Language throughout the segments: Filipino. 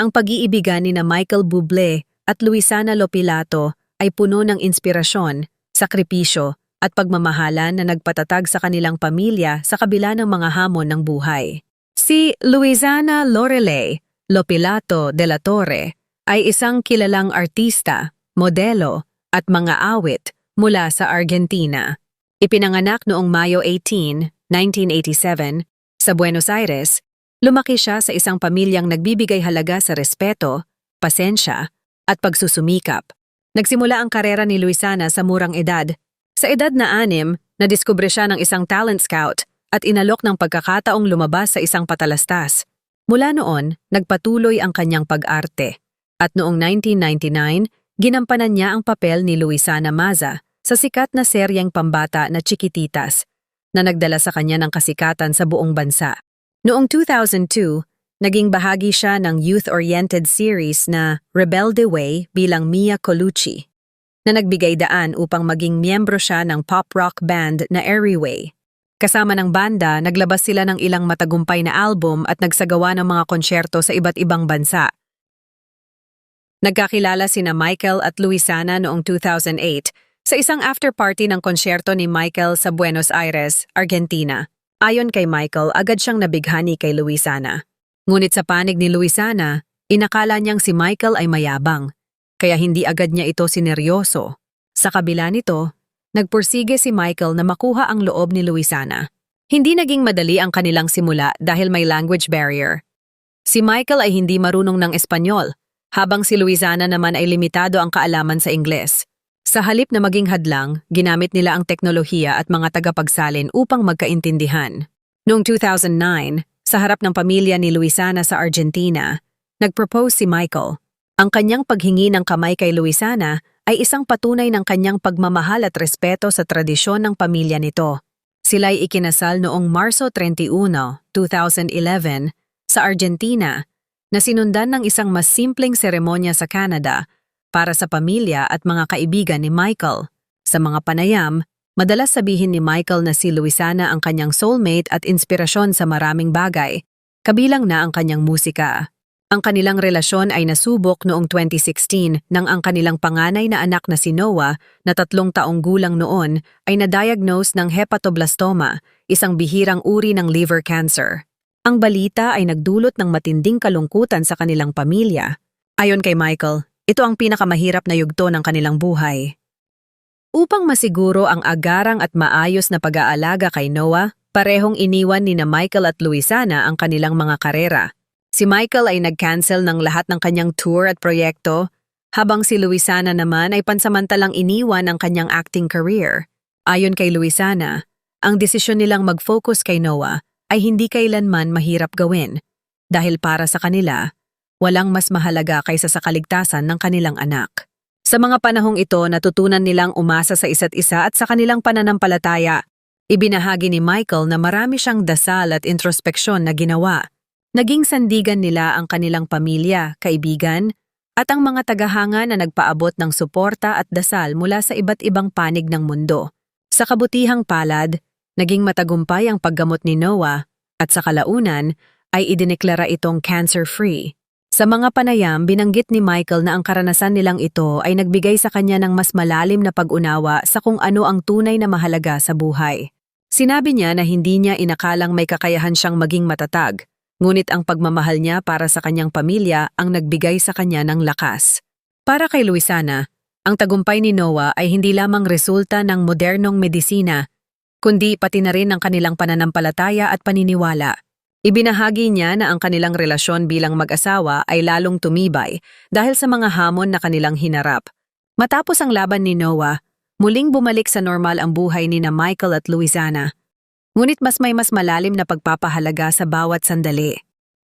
Ang pag-iibigan ni na Michael Bublé at Luisana Lopilato ay puno ng inspirasyon, sakripisyo at pagmamahalan na nagpatatag sa kanilang pamilya sa kabila ng mga hamon ng buhay. Si Luisana Lorelei Lopilato de la Torre ay isang kilalang artista, modelo at mga awit mula sa Argentina. Ipinanganak noong Mayo 18, 1987 sa Buenos Aires. Lumaki siya sa isang pamilyang nagbibigay halaga sa respeto, pasensya, at pagsusumikap. Nagsimula ang karera ni Luisana sa murang edad. Sa edad na 6, nadiskubre siya ng isang talent scout at inalok ng pagkakataong lumabas sa isang patalastas. Mula noon, nagpatuloy ang kanyang pag-arte. At noong 1999, ginampanan niya ang papel ni Luisana Maza sa sikat na seryeng pambata na Chiquititas, na nagdala sa kanya ng kasikatan sa buong bansa. Noong 2002, naging bahagi siya ng youth-oriented series na Rebelde Way bilang Mia Colucci, na nagbigay daan upang maging miyembro siya ng pop-rock band na Airway. Kasama ng banda, naglabas sila ng ilang matagumpay na album at nagsagawa ng mga konsyerto sa iba't ibang bansa. Nagkakilala sina Michael at Luisana noong 2008 sa isang after-party ng konsyerto ni Michael sa Buenos Aires, Argentina. Ayon kay Michael, agad siyang nabighani kay Luisana. Ngunit sa panig ni Luisana, inakala niyang si Michael ay mayabang, kaya hindi agad niya ito sineryoso. Sa kabila nito, nagpursige si Michael na makuha ang loob ni Luisana. Hindi naging madali ang kanilang simula dahil may language barrier. Si Michael ay hindi marunong ng Espanyol, habang si Luisana naman ay limitado ang kaalaman sa Ingles. Sa halip na maging hadlang, ginamit nila ang teknolohiya at mga tagapagsalin upang magkaintindihan. Noong 2009, sa harap ng pamilya ni Luisana sa Argentina, nag-propose si Michael. Ang kanyang paghingi ng kamay kay Luisana ay isang patunay ng kanyang pagmamahal at respeto sa tradisyon ng pamilya nito. Sila'y ikinasal noong Marso 31, 2011 sa Argentina, na sinundan ng isang mas simpleng seremonya sa Canada para sa pamilya at mga kaibigan ni Michael. Sa mga panayam, madalas sabihin ni Michael na si Luisana ang kanyang soulmate at inspirasyon sa maraming bagay, kabilang na ang kanyang musika. Ang kanilang relasyon ay nasubok noong 2016 nang ang kanilang panganay na anak na si Noah, na 3 taong gulang noon, ay na-diagnose ng hepatoblastoma, isang bihirang uri ng liver cancer. Ang balita ay nagdulot ng matinding kalungkutan sa kanilang pamilya. Ayon kay Michael, ito ang pinakamahirap na yugto ng kanilang buhay. Upang masiguro ang agarang at maayos na pag-aalaga kay Noah, parehong iniwan ni na Michael at Luisana ang kanilang mga karera. Si Michael ay nag-cancel ng lahat ng kanyang tour at proyekto, habang si Luisana naman ay pansamantalang iniwan ang kanyang acting career. Ayon kay Luisana, ang desisyon nilang mag-focus kay Noah ay hindi kailanman mahirap gawin, dahil para sa kanila, walang mas mahalaga kaysa sa kaligtasan ng kanilang anak. Sa mga panahong ito, natutunan nilang umasa sa isa't isa at sa kanilang pananampalataya. Ibinahagi ni Michael na marami siyang dasal at introspeksyon na ginawa. Naging sandigan nila ang kanilang pamilya, kaibigan, at ang mga tagahanga na nagpaabot ng suporta at dasal mula sa iba't ibang panig ng mundo. Sa kabutihang palad, naging matagumpay ang paggamot ni Noah at sa kalaunan ay idineklara itong cancer-free. Sa mga panayam, binanggit ni Michael na ang karanasan nilang ito ay nagbigay sa kanya ng mas malalim na pag-unawa sa kung ano ang tunay na mahalaga sa buhay. Sinabi niya na hindi niya inakalang may kakayahan siyang maging matatag, ngunit ang pagmamahal niya para sa kanyang pamilya ang nagbigay sa kanya ng lakas. Para kay Luisana, ang tagumpay ni Noah ay hindi lamang resulta ng modernong medisina, kundi pati na rin ang kanilang pananampalataya at paniniwala. Ibinahagi niya na ang kanilang relasyon bilang mag-asawa ay lalong tumibay dahil sa mga hamon na kanilang hinarap. Matapos ang laban ni Noah, muling bumalik sa normal ang buhay ni na Michael at Luisana. Ngunit mas malalim na pagpapahalaga sa bawat sandali.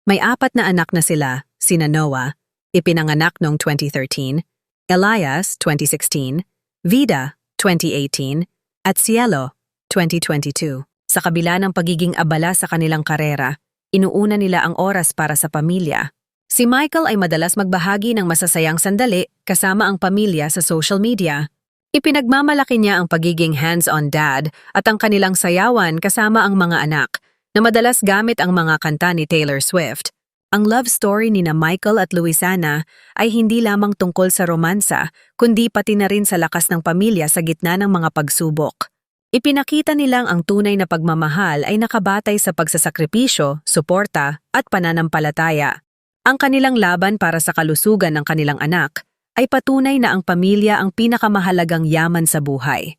May 4 na anak na sila, sina Noah, ipinanganak noong 2013, Elias, 2016, Vida, 2018, at Cielo, 2022. Sa kabila ng pagiging abala sa kanilang karera, inuuna nila ang oras para sa pamilya. Si Michael ay madalas magbahagi ng masasayang sandali kasama ang pamilya sa social media. Ipinagmamalaki niya ang pagiging hands-on dad at ang kanilang sayawan kasama ang mga anak, na madalas gamit ang mga kanta ni Taylor Swift. Ang love story ni na Michael at Luisana ay hindi lamang tungkol sa romansa, kundi pati na rin sa lakas ng pamilya sa gitna ng mga pagsubok. Ipinakita nilang ang tunay na pagmamahal ay nakabatay sa pagsasakripisyo, suporta, at pananampalataya. Ang kanilang laban para sa kalusugan ng kanilang anak ay patunay na ang pamilya ang pinakamahalagang yaman sa buhay.